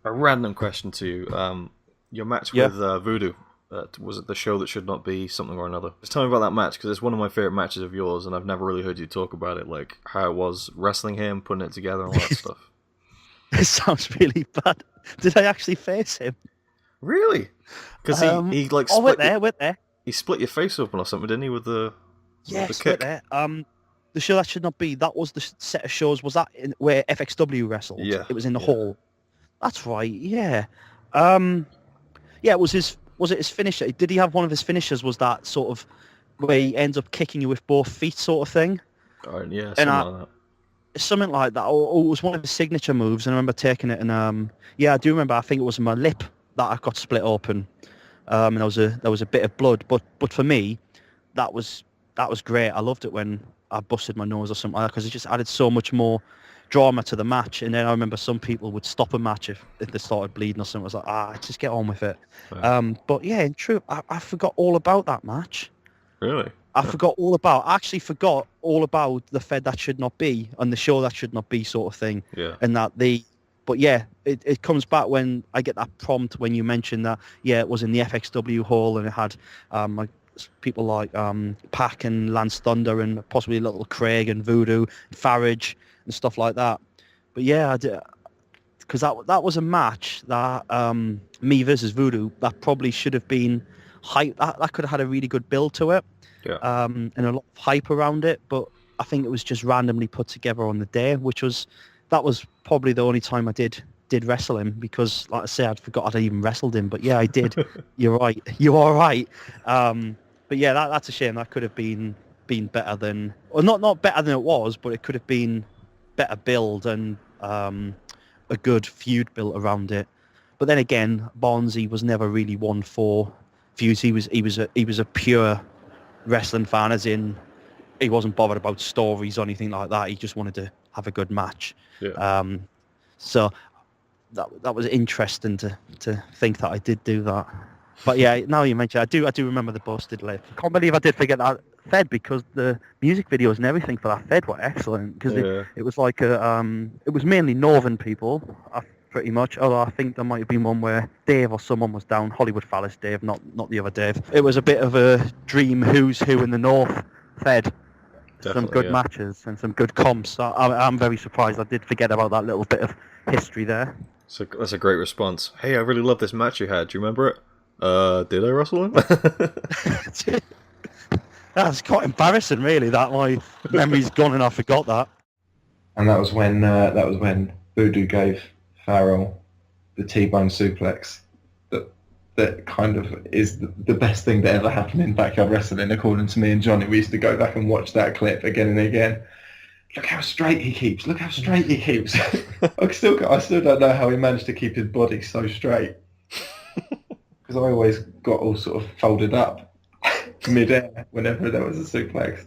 A random question to you. Your match Yeah. with VooDoo. Was it the show that should not be something or another? Just tell me about that match because it's one of my favorite matches of yours, and I've never really heard you talk about it, like how it was wrestling him, putting it together, and all that stuff. It sounds really bad. Did I actually face him? Really? Because he like Oh, wait there. he split your face open or something, didn't he, with the Yes, wait kick? there. The show that should not be. That was the set of shows. Was that where FXW wrestled? Yeah, It was in the yeah, hall. That's right. Yeah. Um, yeah. It was his. Was it his finisher? Did he have one of his finishers? Was that sort of where he ends up kicking you with both feet, sort of thing? yeah, And something like that. something like that. Or it was one of his signature moves. And I remember taking it. And yeah, I do remember. I think it was my lip that I got split open. And there was a bit of blood. But for me, that was great. I loved it when I busted my nose or something like that because it just added so much more drama to the match. And then I remember some people would stop a match if they started bleeding or something. I was like, just get on with it. Yeah. But yeah, in truth, I forgot all about that match. Really? I actually forgot all about the Fed that should not be and the show that should not be sort of thing. Yeah. And but yeah, it comes back when I get that prompt when you mention that, yeah, it was in the FXW hall and it had like people like Pac and Lance Thunder and possibly little Craig and VooDoo, Farrell and stuff like that. But yeah, I did, because that was a match that me versus VooDoo that probably should have been hype. That could have had a really good build to it, Yeah. and a lot of hype around it. But I think it was just randomly put together on the day, that was probably the only time I did wrestle him because, like I say, I'd forgot I'd even wrestled him. But yeah, I did. You're right. You are right. But yeah, that's a shame. That could have been better than, or not better than it was, but it could have been better build and a good feud built around it. But then again, Bonzi was never really one for feuds. He was a pure wrestling fan, as in he wasn't bothered about stories or anything like that. He just wanted to have a good match. Yeah. So that was interesting to think that I did do that. But yeah, now you mention it, I do remember the busted lip. I can't believe I did forget that Fed because the music videos and everything for that Fed were excellent because Yeah. it was like it was mainly northern people, pretty much. Although I think there might have been one where Dave or someone was down, Hollywood Phallus Dave, not the other Dave. It was a bit of a dream who's who in the north Fed. Some Definitely. good Yeah. matches and some good comps. So I'm very surprised I did forget about that little bit of history there. So that's a great response. Hey, I really love this match you had. Do you remember it? Did I wrestle him? That's quite embarrassing, really, that my memory's gone and I forgot that. And that was when VooDoo gave Farrell the T-bone suplex. That kind of is the best thing that ever happened in backyard wrestling, according to me and Johnny. We used to go back and watch that clip again and again. Look how straight he keeps. Look how straight he keeps. I still don't know how he managed to keep his body so straight. Because I always got all sort of folded up mid-air whenever there was a suplex.